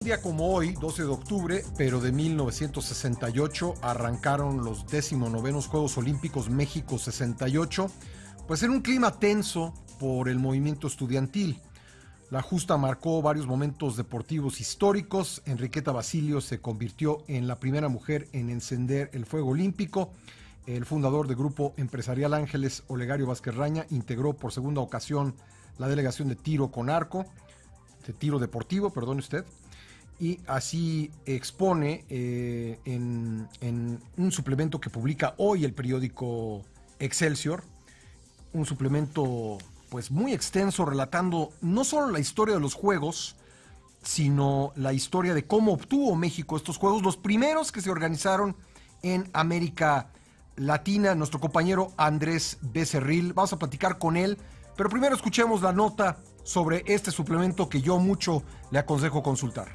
Un día como hoy, 12 de octubre, pero de 1968, arrancaron los 19º Juegos Olímpicos México 68, pues en un clima tenso por el movimiento estudiantil. La justa marcó varios momentos deportivos históricos. Enriqueta Basilio se convirtió en la primera mujer en encender el fuego olímpico. El fundador del Grupo Empresarial Ángeles, Olegario Vázquez Raña, integró por segunda ocasión la delegación de tiro con arco, de tiro deportivo, perdone usted, y así expone en un suplemento que publica hoy el periódico Excelsior, un suplemento pues muy extenso relatando no solo la historia de los Juegos, sino la historia de cómo obtuvo México estos Juegos, los primeros que se organizaron en América Latina. Nuestro compañero Andrés Becerril, vamos a platicar con él, pero primero escuchemos la nota sobre este suplemento que yo mucho le aconsejo consultar.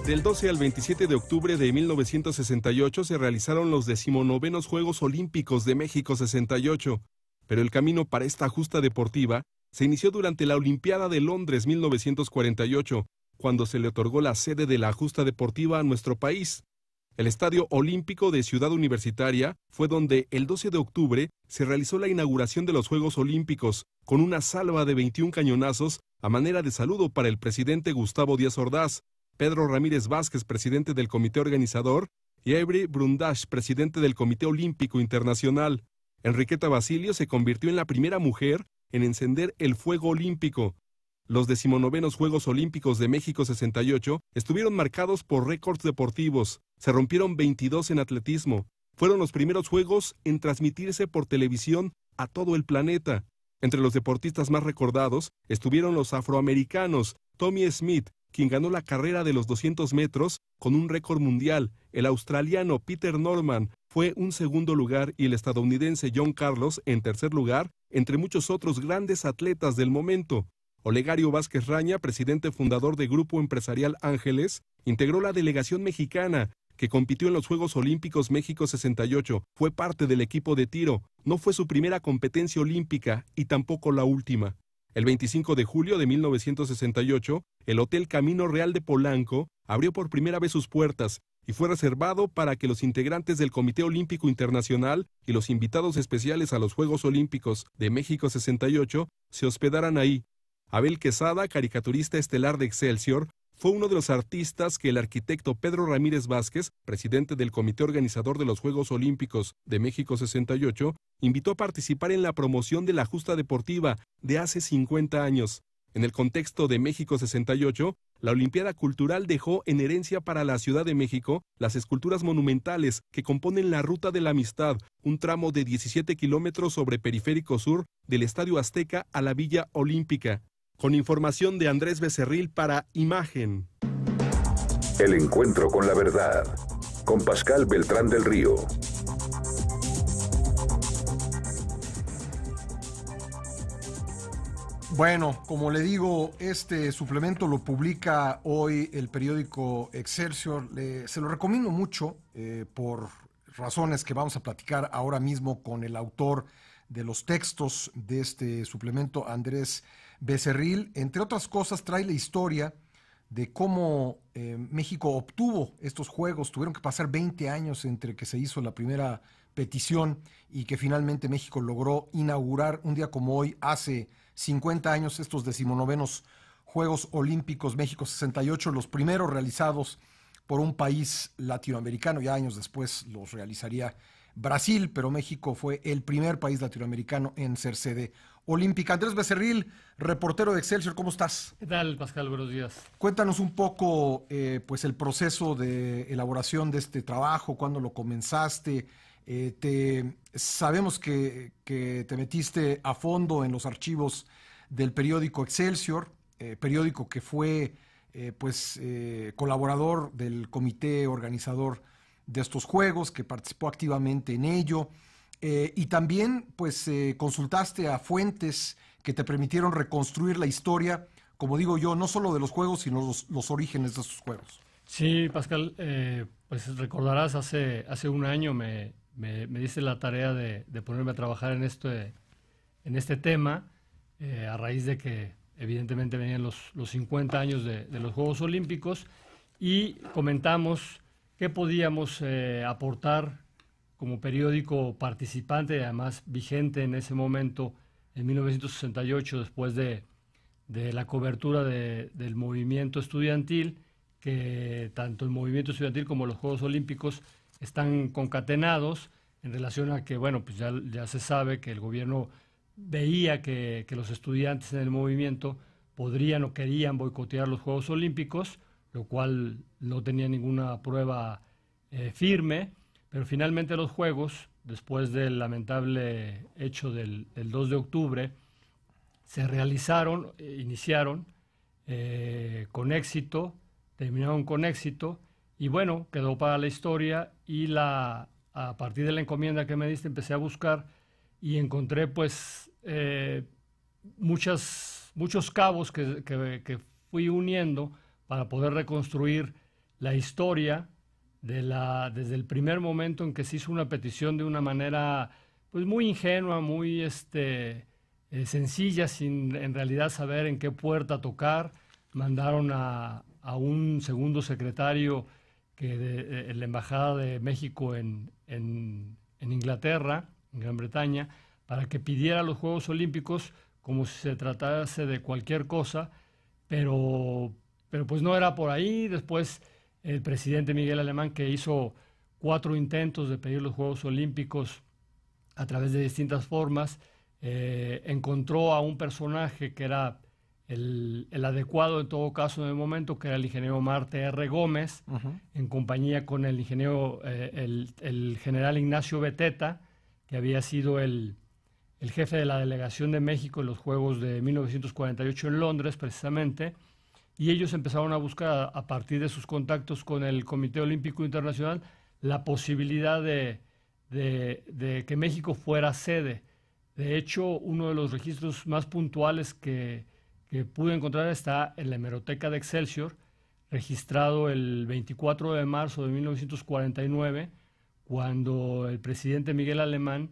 Del 12 al 27 de octubre de 1968 se realizaron los 19º Juegos Olímpicos de México 68, pero el camino para esta justa deportiva se inició durante la Olimpiada de Londres 1948, cuando se le otorgó la sede de la justa deportiva a nuestro país. El Estadio Olímpico de Ciudad Universitaria fue donde el 12 de octubre se realizó la inauguración de los Juegos Olímpicos, con una salva de 21 cañonazos a manera de saludo para el presidente Gustavo Díaz Ordaz, Pedro Ramírez Vázquez, presidente del comité organizador, y Avery Brundage, presidente del Comité Olímpico Internacional. Enriqueta Basilio se convirtió en la primera mujer en encender el fuego olímpico. Los 19º Juegos Olímpicos de México 68 estuvieron marcados por récords deportivos. Se rompieron 22 en atletismo. Fueron los primeros Juegos en transmitirse por televisión a todo el planeta. Entre los deportistas más recordados estuvieron los afroamericanos, Tommie Smith, quien ganó la carrera de los 200 metros con un récord mundial. El australiano Peter Norman fue un segundo lugar y el estadounidense John Carlos en tercer lugar, entre muchos otros grandes atletas del momento. Olegario Vázquez Raña, presidente fundador de Grupo Empresarial Ángeles, integró la delegación mexicana que compitió en los Juegos Olímpicos México 68. Fue parte del equipo de tiro. No fue su primera competencia olímpica y tampoco la última. El 25 de julio de 1968, el Hotel Camino Real de Polanco abrió por primera vez sus puertas y fue reservado para que los integrantes del Comité Olímpico Internacional y los invitados especiales a los Juegos Olímpicos de México 68 se hospedaran ahí. Abel Quesada, caricaturista estelar de Excelsior, fue uno de los artistas que el arquitecto Pedro Ramírez Vázquez, presidente del comité organizador de los Juegos Olímpicos de México 68, invitó a participar en la promoción de la justa deportiva de hace 50 años. En el contexto de México 68, la Olimpiada Cultural dejó en herencia para la Ciudad de México las esculturas monumentales que componen la Ruta de la Amistad, un tramo de 17 kilómetros sobre Periférico Sur del Estadio Azteca a la Villa Olímpica. Con información de Andrés Becerril para Imagen. El encuentro con la verdad, con Pascal Beltrán del Río. Bueno, como le digo, este suplemento lo publica hoy el periódico Excelsior. Se lo recomiendo mucho por razones que vamos a platicar ahora mismo con el autor de los textos de este suplemento, Andrés Becerril. Entre otras cosas, trae la historia de cómo México obtuvo estos Juegos. Tuvieron que pasar 20 años entre que se hizo la primera petición y que finalmente México logró inaugurar un día como hoy, hace 50 años, estos 19º Juegos Olímpicos México 68, los primeros realizados por un país latinoamericano. Ya años después los realizaría Brasil, pero México fue el primer país latinoamericano en ser sede olímpica. Andrés Becerril, reportero de Excelsior, ¿cómo estás? ¿Qué tal, Pascal? Buenos días. Cuéntanos un poco pues el proceso de elaboración de este trabajo, cuándo lo comenzaste. Sabemos que te metiste a fondo en los archivos del periódico Excelsior, periódico que fue colaborador del comité organizador de estos Juegos, que participó activamente en ello, y también pues consultaste a fuentes que te permitieron reconstruir la historia, como digo yo, no solo de los Juegos, sino los orígenes de estos Juegos. Sí, Pascal, pues recordarás, hace un año me diste la tarea de ponerme a trabajar en este tema, a raíz de que evidentemente venían los 50 años de los Juegos Olímpicos y comentamos qué podíamos aportar como periódico participante, además vigente en ese momento, en 1968, después de la cobertura del movimiento estudiantil, que tanto el movimiento estudiantil como los Juegos Olímpicos están concatenados en relación a que, bueno, pues ya se sabe que el gobierno veía que los estudiantes en el movimiento podrían o querían boicotear los Juegos Olímpicos, lo cual no tenía ninguna prueba firme, pero finalmente los Juegos, después del lamentable hecho del 2 de octubre, se realizaron, iniciaron con éxito, terminaron con éxito, y bueno, quedó para la historia, y a partir de la encomienda que me diste empecé a buscar y encontré pues muchos cabos que fui uniendo para poder reconstruir la historia desde el primer momento en que se hizo una petición de una manera pues muy ingenua, muy sencilla, sin en realidad saber en qué puerta tocar. Mandaron a un segundo secretario de la Embajada de México en Inglaterra, en Gran Bretaña, para que pidiera los Juegos Olímpicos como si se tratase de cualquier cosa, pero pues no era por ahí. Después el presidente Miguel Alemán, que hizo 4 intentos de pedir los Juegos Olímpicos a través de distintas formas, encontró a un personaje que era el adecuado en todo caso en el momento, que era el ingeniero Marte R. Gómez, en compañía con el ingeniero, el general Ignacio Beteta, que había sido el jefe de la delegación de México en los Juegos de 1948 en Londres, precisamente, y ellos empezaron a buscar, a partir de sus contactos con el Comité Olímpico Internacional, la posibilidad de que México fuera sede. De hecho, uno de los registros más puntuales que pude encontrar está en la hemeroteca de Excelsior, registrado el 24 de marzo de 1949, cuando el presidente Miguel Alemán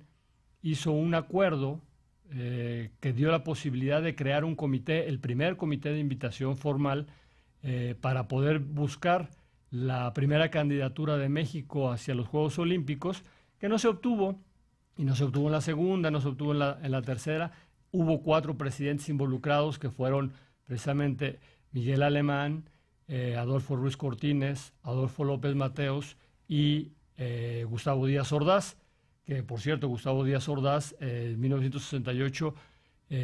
hizo un acuerdo que dio la posibilidad de crear un comité, el primer comité de invitación formal, para poder buscar la primera candidatura de México hacia los Juegos Olímpicos, que no se obtuvo, y no se obtuvo en la segunda, no se obtuvo en la tercera. Hubo 4 presidentes involucrados, que fueron precisamente Miguel Alemán, Adolfo Ruiz Cortines, Adolfo López Mateos y Gustavo Díaz Ordaz, que por cierto Gustavo Díaz Ordaz en 1968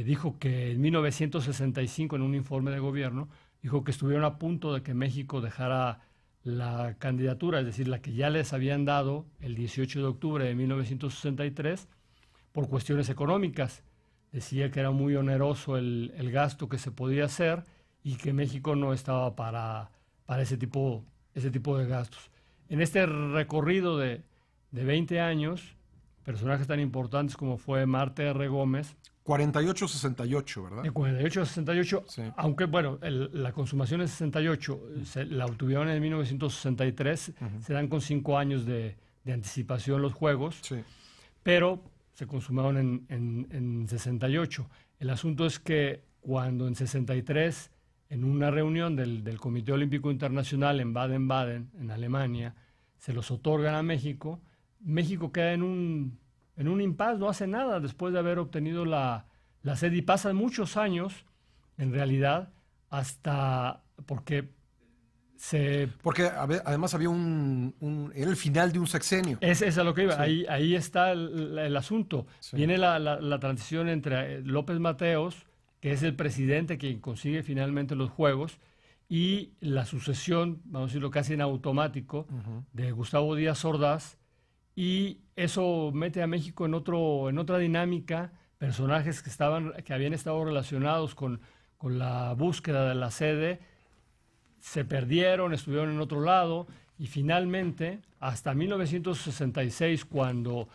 dijo que en 1965, en un informe de gobierno, dijo que estuvieron a punto de que México dejara la candidatura, es decir, la que ya les habían dado el 18 de octubre de 1963, por cuestiones económicas. Decía que era muy oneroso el gasto que se podía hacer y que México no estaba para ese tipo de gastos. En este recorrido de 20 años, personajes tan importantes como fue Marte R. Gómez. 48-68, ¿verdad? De 48 a 68, sí. Aunque bueno, la consumación es 68, la obtuvieron en 1963, se dan con 5 años de anticipación los Juegos, sí, pero se consumaron en 68. El asunto es que cuando en 63, en una reunión del Comité Olímpico Internacional en Baden-Baden, en Alemania, se los otorgan a México, México queda en un impasse, no hace nada después de haber obtenido la sede, y pasan muchos años, en realidad, hasta porque además había era el final de un sexenio. Es a lo que iba, sí. Ahí está el asunto. Sí. Viene la transición entre López Mateos, que es el presidente quien consigue finalmente los Juegos, y la sucesión, vamos a decirlo casi en automático, de Gustavo Díaz Ordaz, y eso mete a México en otra dinámica. Personajes que habían estado relacionados con la búsqueda de la sede se perdieron, estuvieron en otro lado, y finalmente, hasta 1966, cuando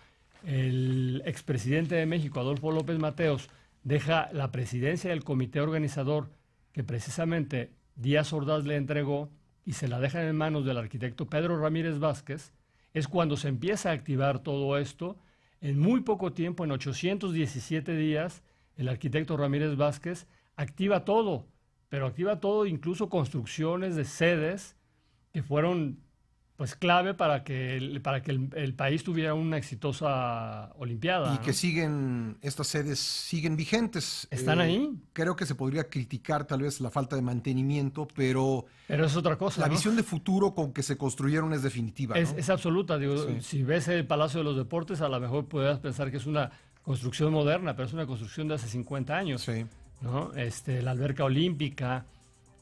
el expresidente de México, Adolfo López Mateos, deja la presidencia del comité organizador, que precisamente Díaz Ordaz le entregó, y se la deja en manos del arquitecto Pedro Ramírez Vázquez, es cuando se empieza a activar todo esto. En muy poco tiempo, en 817 días, el arquitecto Ramírez Vázquez activa todo, pero activa todo, incluso construcciones de sedes que fueron pues clave para que el país tuviera una exitosa Olimpiada. Y que estas sedes siguen vigentes. ¿Están ahí? Creo que se podría criticar tal vez la falta de mantenimiento, pero es otra cosa. La ¿no? visión de futuro con que se construyeron es definitiva. Es absoluta. Digo, Sí. Si ves el Palacio de los Deportes, a lo mejor podrías pensar que es una construcción moderna, pero es una construcción de hace 50 años. Sí. ¿No? La alberca olímpica.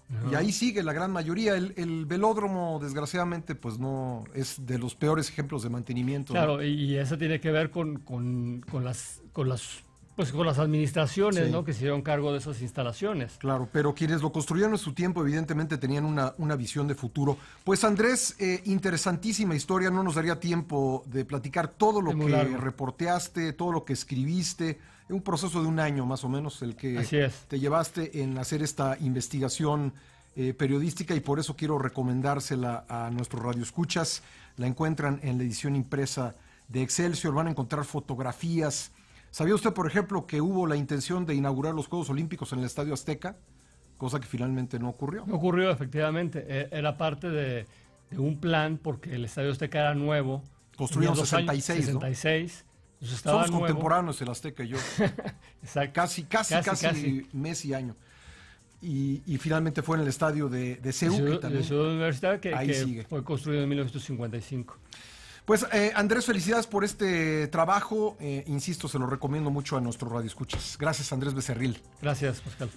¿no? Y ahí sigue la gran mayoría. El velódromo, desgraciadamente, pues no es de los peores ejemplos de mantenimiento. Claro, ¿no? y eso tiene que ver con las administraciones, Sí. ¿no? Que se dieron cargo de esas instalaciones. Claro, pero quienes lo construyeron en su tiempo evidentemente tenían una visión de futuro. Pues Andrés, interesantísima historia, no nos daría tiempo de platicar todo lo Es muy que largo. reporteaste, todo lo que escribiste, un proceso de un año más o menos el que Así es. te llevaste en hacer esta investigación periodística, y por eso quiero recomendársela a nuestros radioescuchas. La encuentran en la edición impresa de Excelsior, van a encontrar fotografías. ¿Sabía usted, por ejemplo, que hubo la intención de inaugurar los Juegos Olímpicos en el Estadio Azteca? Cosa que finalmente no ocurrió. Ocurrió, efectivamente. Era parte de un plan, porque el Estadio Azteca era nuevo. Construido en Tenía 2 años, 66, ¿no? 66. Entonces estaba Somos nuevo. contemporáneos el Azteca y yo. Exacto. Casi mes y año. Y finalmente fue en el estadio de CEU, que también. De Ciudad Universitaria, ahí que sigue. fue construido en 1955. Pues Andrés, felicidades por este trabajo. Insisto, se lo recomiendo mucho a nuestros radioescuchas. Gracias, Andrés Becerril. Gracias, Pascal.